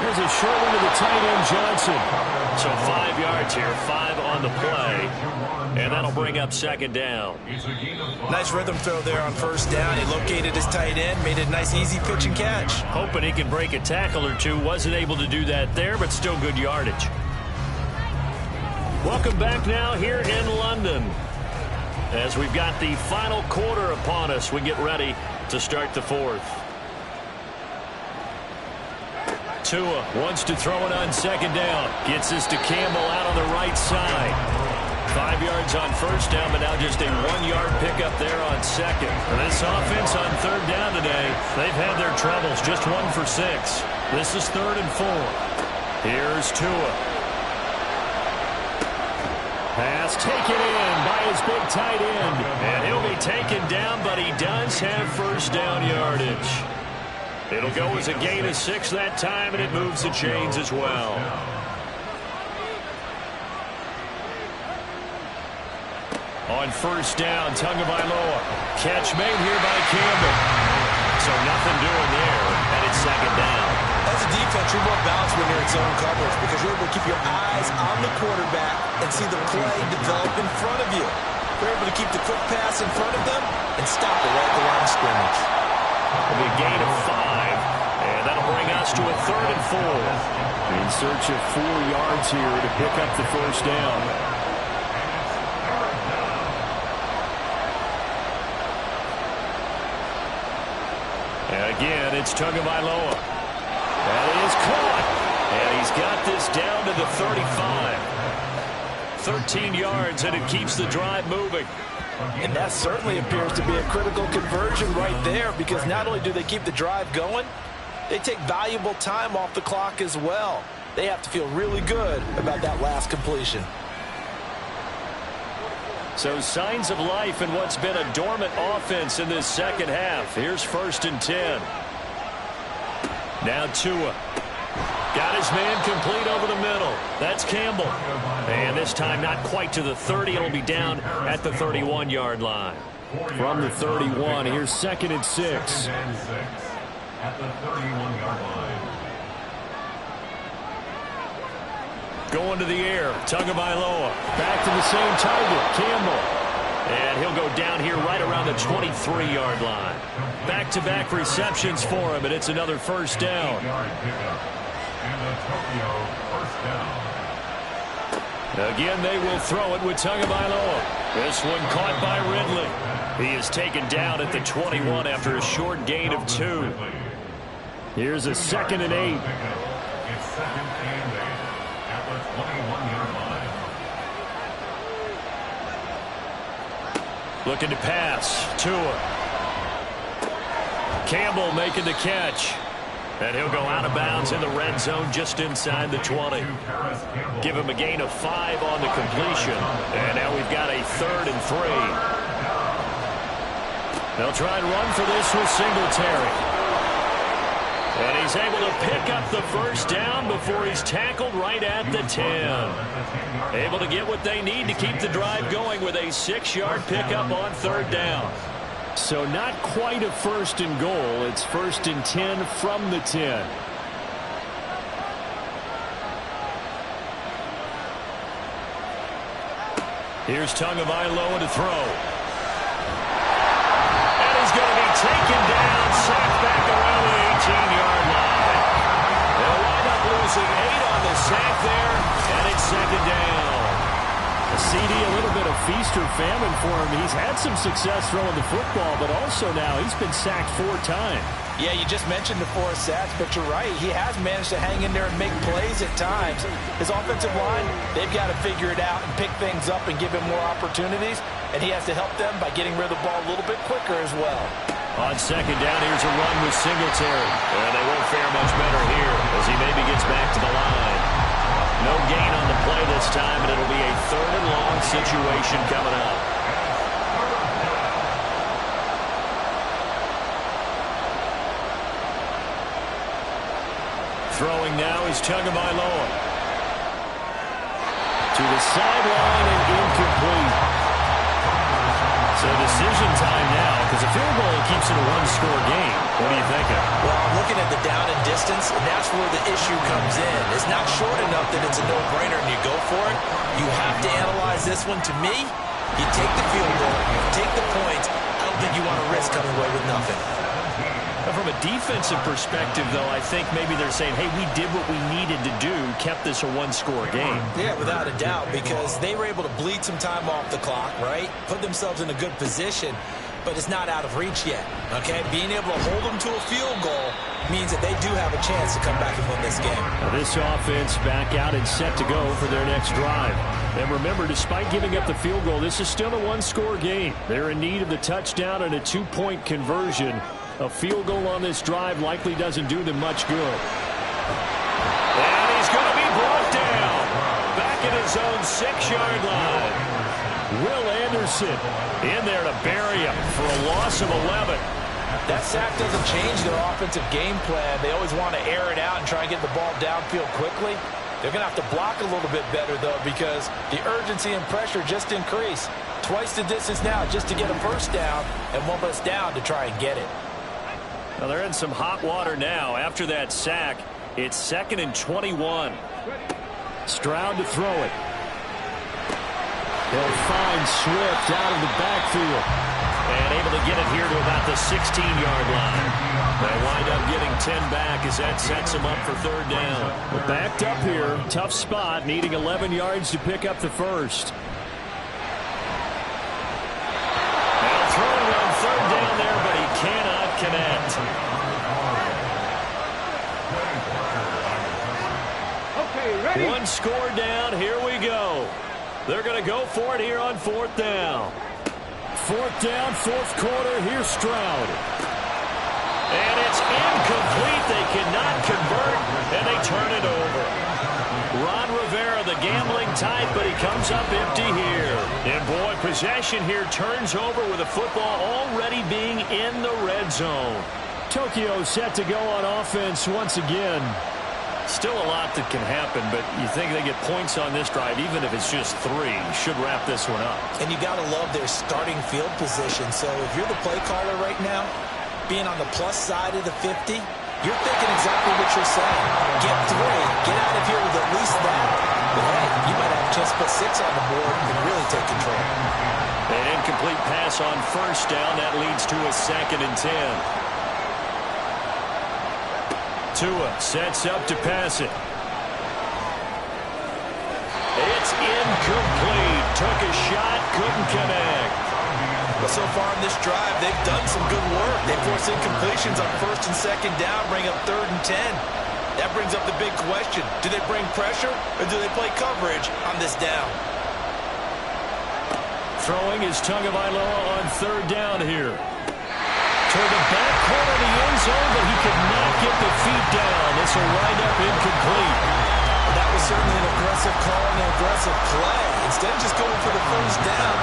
Speaker 2: There's a short one to the tight end, Johnson. So 5 yards here, 5 on the play, and that'll bring up second down.
Speaker 3: Nice rhythm throw there on first down. He located his tight end, made it a nice easy pitch and catch.
Speaker 2: Hoping he can break a tackle or two. Wasn't able to do that there, but still good yardage. Welcome back now here in London, as we've got the final quarter upon us. We get ready to start the fourth. Tua wants to throw it on second down. Gets this to Campbell out on the right side. 5 yards on first down, but now just a 1-yard pickup there on second. For this offense on third down today, they've had their troubles. Just 1 for 6. This is 3rd and 4. Here's Tua. Pass taken in by his big tight end. And he'll be taken down, but he does have first down yardage. It'll go as a gain of 6 that time, and it moves the chains as well. On first down, Tagovailoa. Catch made here by Campbell. So nothing doing there, and it's second down.
Speaker 3: As a defense, you're more balanced when you're in zone coverage because you're able to keep your eyes on the quarterback and see the play develop in front of you. You're able to keep the quick pass in front of them and stop it right at the line of scrimmage.
Speaker 2: It'll be a gain of 5, and that'll bring us to a 3rd and 4.
Speaker 7: In search of 4 yards here to pick up the first down.
Speaker 2: And again, it's Tagovailoa. That is caught, and he's got this down to the 35. 13 yards, and it keeps the drive moving.
Speaker 3: And that certainly appears to be a critical conversion right there because not only do they keep the drive going, they take valuable time off the clock as well. They have to feel really good about that last completion.
Speaker 2: So signs of life in what's been a dormant offense in this second half. Here's 1st and 10. Now Tua. Got his man complete over the middle. That's Campbell. And this time not quite to the 30. It'll be down at the 31-yard line.
Speaker 7: From the 31, here's 2nd and 6.
Speaker 4: At the 31-yard line.
Speaker 2: Going to the air, Tagovailoa. Back to the same target, Campbell. And he'll go down here right around the 23-yard line. Back-to-back receptions for him, and it's another first down.
Speaker 4: And the Tokyo first down.
Speaker 2: Again, they will throw it with Tagovailoa. This one caught by Ridley. He is taken down at the 21 after a short gain of 2.
Speaker 7: Here's a 2nd and 8.
Speaker 4: It's 2nd and 8 at the 21-yard line.
Speaker 2: Looking to pass. Tua. Campbell making the catch. And he'll go out of bounds in the red zone just inside the 20. Give him a gain of 5 on the completion. And now we've got a 3rd and 3. They'll try and run for this with Singletary. And he's able to pick up the first down before he's tackled right at the 10. Able to get what they need to keep the drive going with a 6-yard pickup on 3rd down.
Speaker 7: So not quite a 1st and goal. It's 1st and 10 from the 10.
Speaker 2: Here's Tagovailoa to throw. And he's going to be taken down, sacked back around the 18-yard line. They'll wind up losing 8 on the sack there, and it's 2nd down.
Speaker 7: A CD, a little bit of feast or famine for him. He's had some success throwing the football, but also now he's been sacked 4 times.
Speaker 3: Yeah, you just mentioned the 4 sacks, but you're right. He has managed to hang in there and make plays at times. His offensive line, they've got to figure it out and pick things up and give him more opportunities, and he has to help them by getting rid of the ball a little bit quicker as well.
Speaker 2: On 2nd down, here's a run with Singletary. And they won't fare much better here as he maybe gets back to the line. No gain on the play this time, and it'll be a 3rd and long situation coming up. Throwing now is Tagovailoa. To the sideline and incomplete. So decision time now, because a field goal keeps it a one-score game. What are you thinking?
Speaker 3: Well, I'm looking at the down and distance, and that's where the issue comes in. It's not short enough that it's a no-brainer and you go for it. You have to analyze this one. To me, you take the field goal, take the points. I don't think you want to risk coming away with nothing.
Speaker 2: From a defensive perspective, though, I think maybe they're saying, hey, we did what we needed to do, kept this a one-score game.
Speaker 3: Yeah, without a doubt, because they were able to bleed some time off the clock, right? Put themselves in a good position, but it's not out of reach yet, okay? Being able to hold them to a field goal means that they do have a chance to come back and win this game.
Speaker 7: This offense back out and set to go for their next drive. And remember, despite giving up the field goal, this is still a one-score game. They're in need of the touchdown and a two-point conversion. A field goal on this drive likely doesn't do them much good.
Speaker 2: And he's going to be brought down. Back at his own 6-yard line.
Speaker 7: Will Anderson in there to bury him for a loss of 11.
Speaker 3: That sack doesn't change their offensive game plan. They always want to air it out and try and get the ball downfield quickly. They're going to have to block a little bit better, though, because the urgency and pressure just increase. Twice the distance now just to get a first down and one less down to try and get it.
Speaker 2: Well, they're in some hot water now. After that sack, it's 2nd and 21.
Speaker 7: Stroud to throw it. They'll find Swift out of the backfield.
Speaker 2: And able to get it here to about the 16-yard line. They'll wind up getting 10 back as that sets them up for 3rd down.
Speaker 7: Well, backed up here, tough spot, needing 11 yards to pick up the first.
Speaker 2: Now throwing on 3rd down there, but he cannot connect.
Speaker 8: Okay, ready?
Speaker 2: One score down. Here we go. They're going to go for it here on 4th down.
Speaker 7: 4th down, 4th quarter. Here's Stroud.
Speaker 2: And it's incomplete. They cannot convert, and they turn it over. Ron Rivera, the gambling type, but he comes up empty here. And, boy, possession here turns over with the football already being in the red zone.
Speaker 7: Tokyo set to go on offense once again.
Speaker 2: Still a lot that can happen, but you think they get points on this drive, even if it's just 3. Should wrap this one up.
Speaker 3: And you got to love their starting field position. So if you're the play caller right now, being on the plus side of the 50, you're thinking exactly what you're saying. Get 3. Get out of here with at least that. But, hey, you might have a chance to put 6 on the board and really take control.
Speaker 2: An incomplete pass on 1st down. That leads to a 2nd and 10. Tua sets up to pass it. It's incomplete. Took a shot, couldn't connect.
Speaker 3: But so far in this drive, they've done some good work. They force incompletions on 1st and 2nd down, bring up 3rd and 10. That brings up the big question. Do they bring pressure or do they play coverage on this down?
Speaker 7: Throwing is Tagovailoa on 3rd down here. Toward the back corner of the end zone, but he could not get the feet down. This will wind up incomplete.
Speaker 3: That was certainly an aggressive call and an aggressive play. Instead of just going for the first down,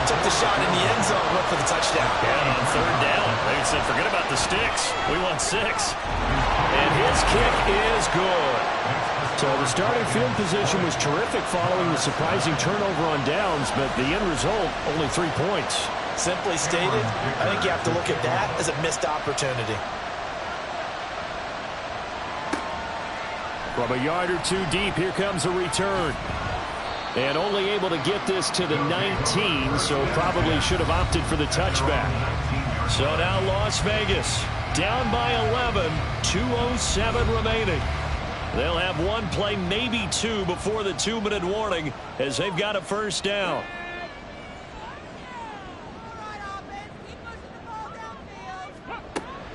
Speaker 3: took the shot in the end zone, went for the touchdown.
Speaker 2: Yeah, on 3rd down, they said, forget about the sticks. We want 6. And his kick is good.
Speaker 7: So the starting field position was terrific following the surprising turnover on downs, but the end result, only 3 points.
Speaker 3: Simply stated, I think you have to look at that as a missed opportunity.
Speaker 7: From a yard or 2 deep, here comes a return. And only able to get this to the 19, so probably should have opted for the touchback. So now Las Vegas down by 11, 2:07 remaining.
Speaker 2: They'll have 1 play, maybe 2, before the 2-minute warning as they've got a first down.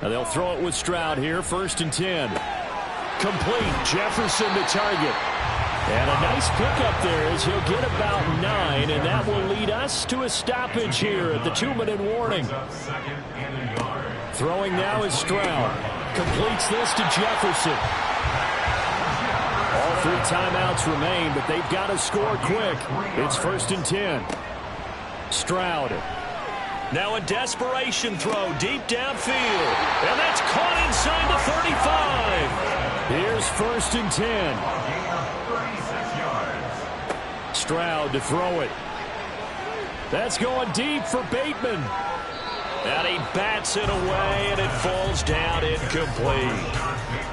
Speaker 7: Now they'll throw it with Stroud here, 1st and 10. Complete, Jefferson to target. And a nice pickup there as he'll get about 9, and that will lead us to a stoppage here at the 2-minute warning. Throwing now is Stroud. Completes this to Jefferson. All 3 timeouts remain, but they've got to score quick. It's 1st and 10. Stroud.
Speaker 2: Now a desperation throw deep downfield. And that's caught inside the 35.
Speaker 7: Here's 1st and 10. Stroud to throw it. That's going deep for Bateman.
Speaker 2: And he bats it away, and it falls down incomplete.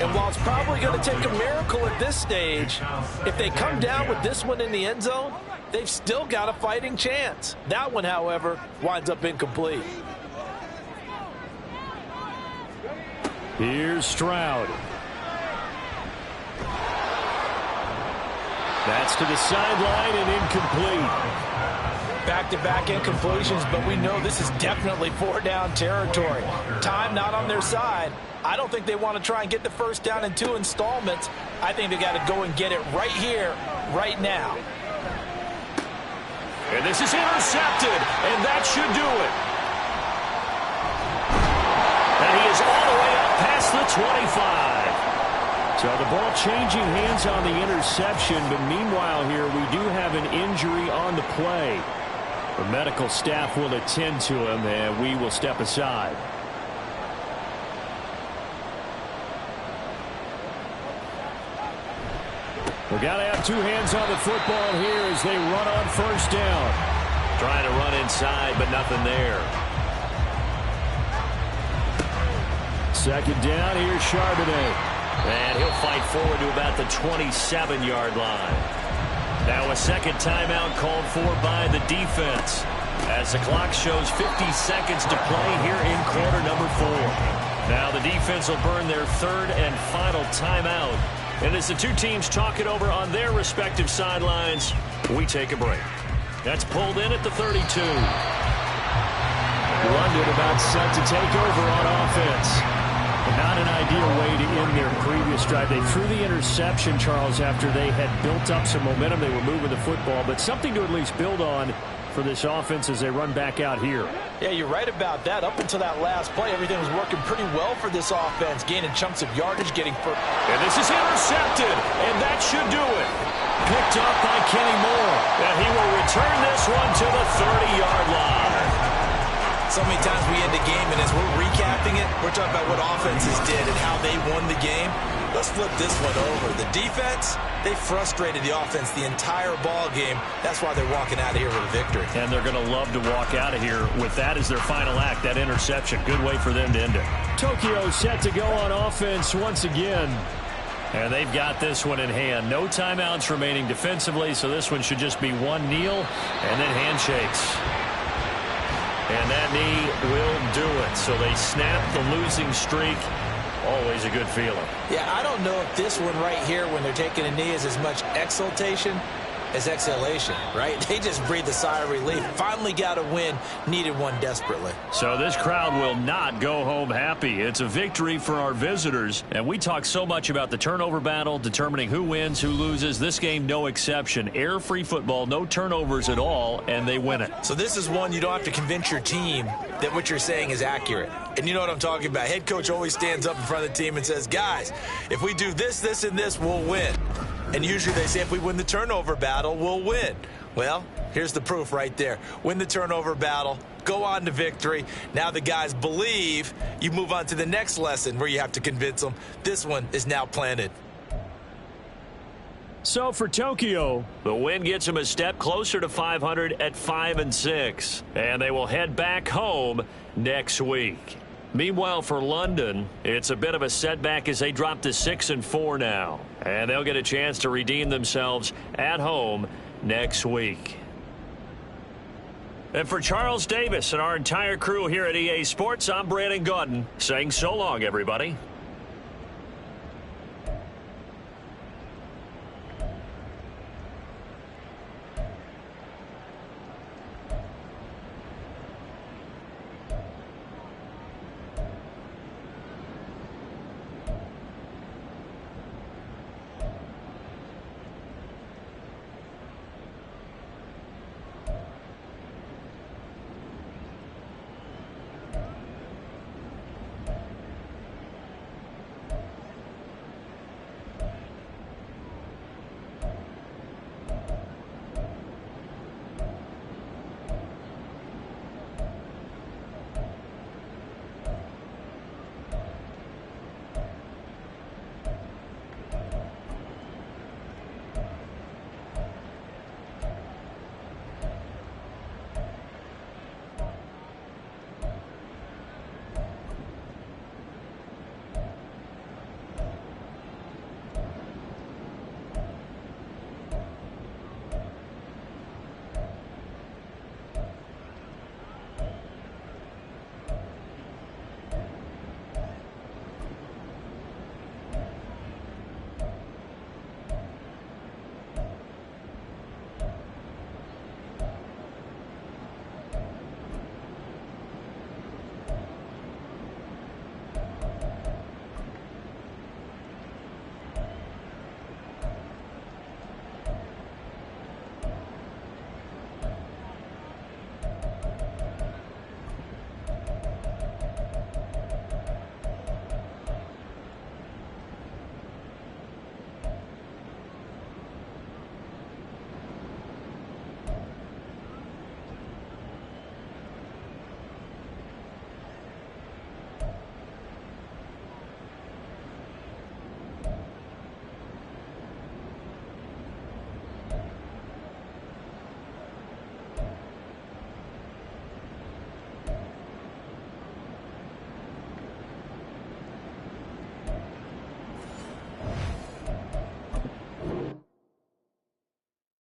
Speaker 3: And while it's probably going to take a miracle at this stage, if they come down with this one in the end zone, they've still got a fighting chance. That one, however, winds up incomplete.
Speaker 7: Here's Stroud. That's to the sideline and incomplete.
Speaker 3: Back-to-back incompletions, but we know this is definitely four-down territory. Time not on their side. I don't think they want to try and get the first down in 2 installments. I think they got to go and get it right here, right now.
Speaker 2: And this is intercepted, and that should do it. And he is all the way up past the 25.
Speaker 7: So the ball changing hands on the interception, but meanwhile here we do have an injury on the play. The medical staff will attend to him, and we will step aside. We've got to have 2 hands on the football here as they run on first down.
Speaker 2: Trying to run inside, but nothing there.
Speaker 7: Second down, here's Charbonnet.
Speaker 2: And he'll fight forward to about the 27-yard line. Now a second timeout called for by the defense as the clock shows 50 seconds to play here in quarter number 4. Now the defense will burn their third and final timeout. And as the two teams talk it over on their respective sidelines, we take a break. That's pulled in at the 32.
Speaker 7: London about set to take over on offense. Not an ideal way to end their previous drive. They threw the interception, Charles, after they had built up some momentum. They were moving the football, but something to at least build on for this offense as they run back out here.
Speaker 3: Yeah, you're right about that. Up until that last play, everything was working pretty well for this offense, gaining chunks of yardage, getting first.
Speaker 2: And this is intercepted, and that should do it.
Speaker 7: Picked up by Kenny Moore.
Speaker 2: And he will return this one to the 30-yard line.
Speaker 3: So many times we end the game, and as we're recapping it, we're talking about what offenses did and how they won the game. Let's flip this one over. The defense, they frustrated the offense the entire ball game. That's why they're walking out of here with a victory.
Speaker 2: And they're going to love to walk out of here with that as their final act, that interception. Good way for them to end it.
Speaker 7: Tokyo set to go on offense once again.
Speaker 2: And they've got this one in hand. No timeouts remaining defensively, so this one should just be one kneel and then handshakes. And that knee will do it. So they snap the losing streak. Always a good feeling.
Speaker 3: Yeah, I don't know if this one right here, when they're taking a knee, is as much exultation as exhalation, right? They just breathed a sigh of relief. Finally got a win. Needed one desperately.
Speaker 2: So this crowd will not go home happy. It's a victory for our visitors. And we talk so much about the turnover battle, determining who wins, who loses. This game, no exception. Air-free football, no turnovers at all, and they win it.
Speaker 3: So this is one you don't have to convince your team that what you're saying is accurate. And you know what I'm talking about. Head coach always stands up in front of the team and says, guys, if we do this, this, and this, we'll win. And usually they say if we win the turnover battle, we'll win. Well, here's the proof right there. Win the turnover battle, go on to victory. Now the guys believe. You move on to the next lesson where you have to convince them. This one is now planted.
Speaker 7: So for Tokyo,
Speaker 2: the win gets them a step closer to 500 at 5-6. And they will head back home next week. Meanwhile, for London, it's a bit of a setback as they drop to 6-4 now. And they'll get a chance to redeem themselves at home next week. And for Charles Davis and our entire crew here at EA Sports, I'm Brandon Gaudin saying so long, everybody.